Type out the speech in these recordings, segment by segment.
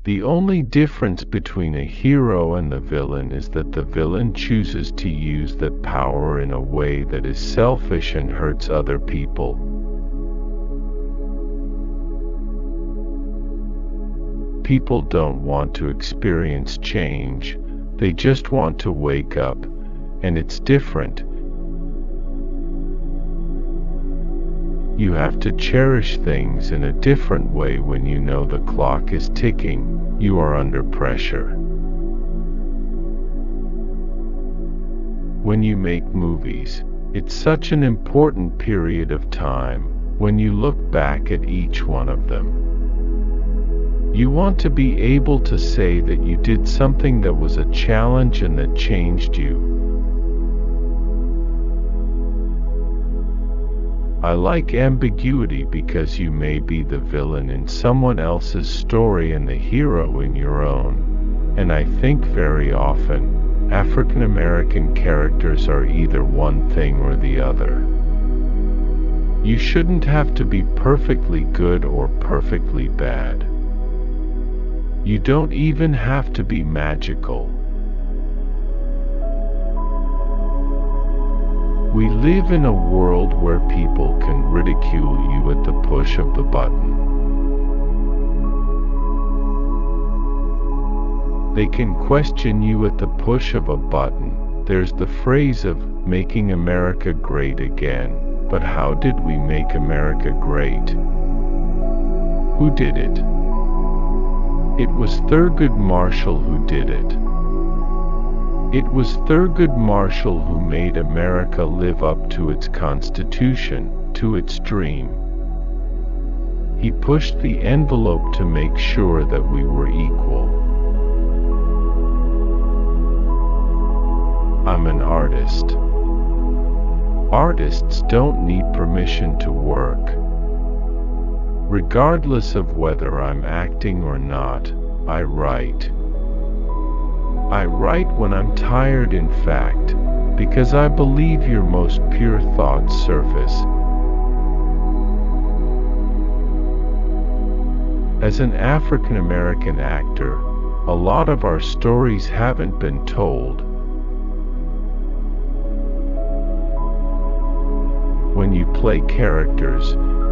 The only difference between a hero and the villain is that the villain chooses to use that power in a way that is selfish and hurts other people. People don't want to experience change, they just want to wake up, and it's different. You have to cherish things in a different way when you know the clock is ticking, you are under pressure. When you make movies, it's such an important period of time when you look back at each one of them. You want to be able to say that you did something that was a challenge and that changed you. I like ambiguity because you may be the villain in someone else's story and the hero in your own, and I think very often, African American characters are either one thing or the other. You shouldn't have to be perfectly good or perfectly bad. You don't even have to be magical. We live in a world where people can ridicule you at the push of the button. They can question you at the push of a button. There's the phrase of making America great again. But how did we make America great? Who did it? It was Thurgood Marshall who did it. It was Thurgood Marshall who made America live up to its Constitution, to its dream. He pushed the envelope to make sure that we were equal. I'm an artist. Artists don't need permission to work. Regardless of whether I'm acting or not, I write. I write when I'm tired, in fact, because I believe your most pure thoughts surface. As an African American actor, a lot of our stories haven't been told. When you play characters,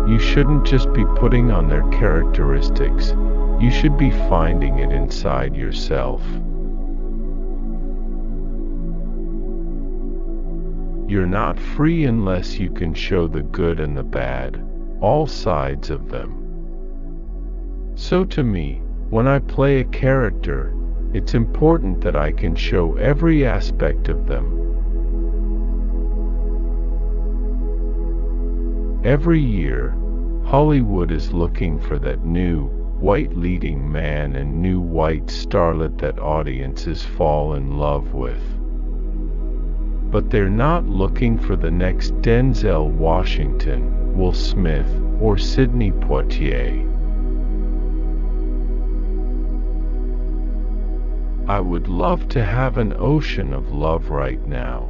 you shouldn't just be putting on their characteristics, you should be finding it inside yourself. You're not free unless you can show the good and the bad, all sides of them. So to me, when I play a character, it's important that I can show every aspect of them. Every year, Hollywood is looking for that new, white leading man and new white starlet that audiences fall in love with. But they're not looking for the next Denzel Washington, Will Smith, or Sidney Poitier. I would love to have an ocean of love right now.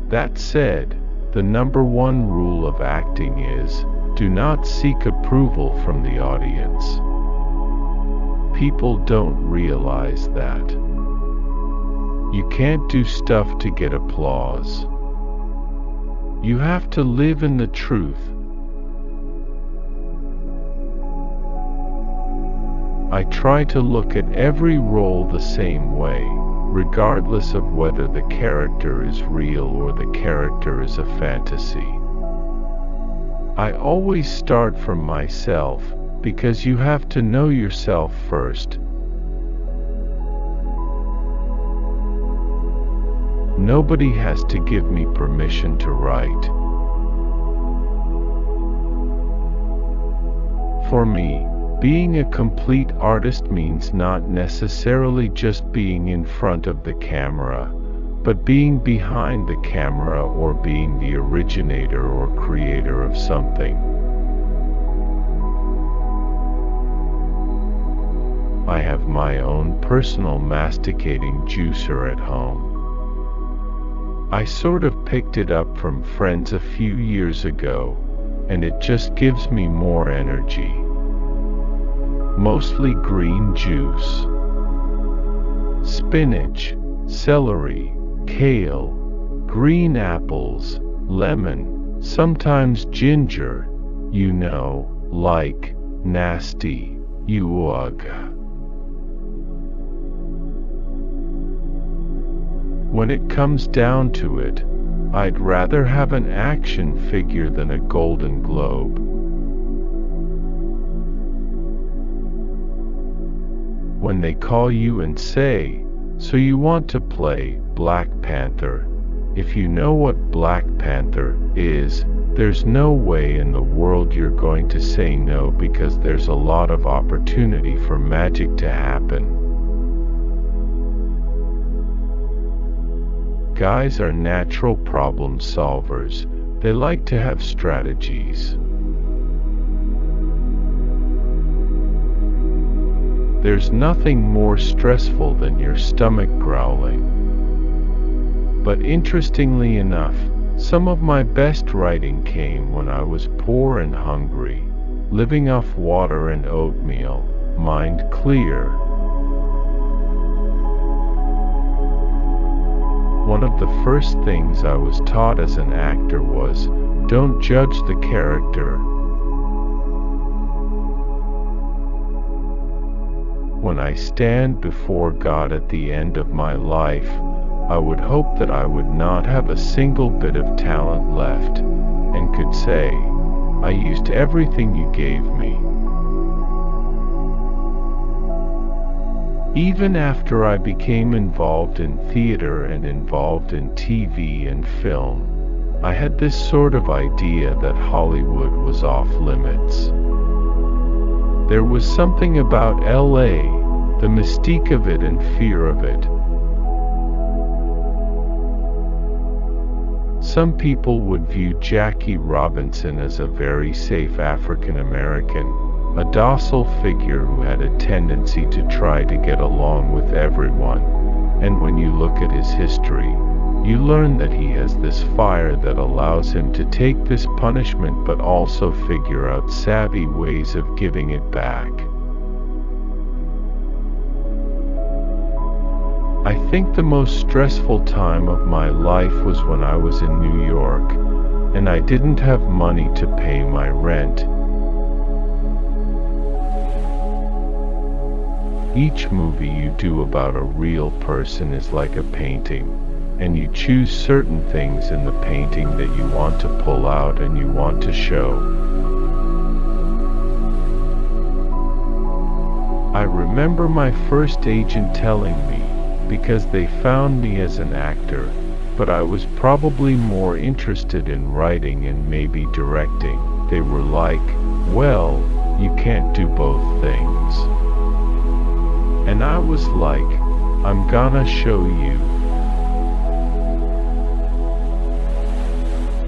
That said, the number one rule of acting is, do not seek approval from the audience. People don't realize that. You can't do stuff to get applause. You have to live in the truth. I try to look at every role the same way, regardless of whether the character is real or the character is a fantasy. I always start from myself, because you have to know yourself first. Nobody has to give me permission to write. For me, being a complete artist means not necessarily just being in front of the camera, but being behind the camera or being the originator or creator of something. I have my own personal masticating juicer at home. I sort of picked it up from friends a few years ago, and it just gives me more energy. mostly green juice. Spinach, celery, kale, green apples, lemon, sometimes ginger, you know, like nasty, ugh. When it comes down to it, I'd rather have an action figure than a Golden Globe. When they call you and say, "So you want to play Black Panther?" If you know what Black Panther is, there's no way in the world you're going to say no, because there's a lot of opportunity for magic to happen. Guys are natural problem solvers. They like to have strategies. There's nothing more stressful than your stomach growling. But interestingly enough, some of my best writing came when I was poor and hungry, living off water and oatmeal, mind clear. One of the first things I was taught as an actor was, don't judge the character. When I stand before God at the end of my life, I would hope that I would not have a single bit of talent left, and could say, I used everything you gave me. Even after I became involved in theater and involved in TV and film, I had this sort of idea that Hollywood was off limits. There was something about LA, the mystique of it and fear of it. Some people would view Jackie Robinson as a very safe African American, a docile figure who had a tendency to try to get along with everyone, and when you look at his history, you learn that he has this fire that allows him to take this punishment but also figure out savvy ways of giving it back. I think the most stressful time of my life was when I was in New York, and I didn't have money to pay my rent. Each movie you do about a real person is like a painting, and you choose certain things in the painting that you want to pull out and you want to show. I remember my first agent telling me, because they found me as an actor, but I was probably more interested in writing and maybe directing, they were like, well, you can't do both things. And I was like, I'm gonna show you.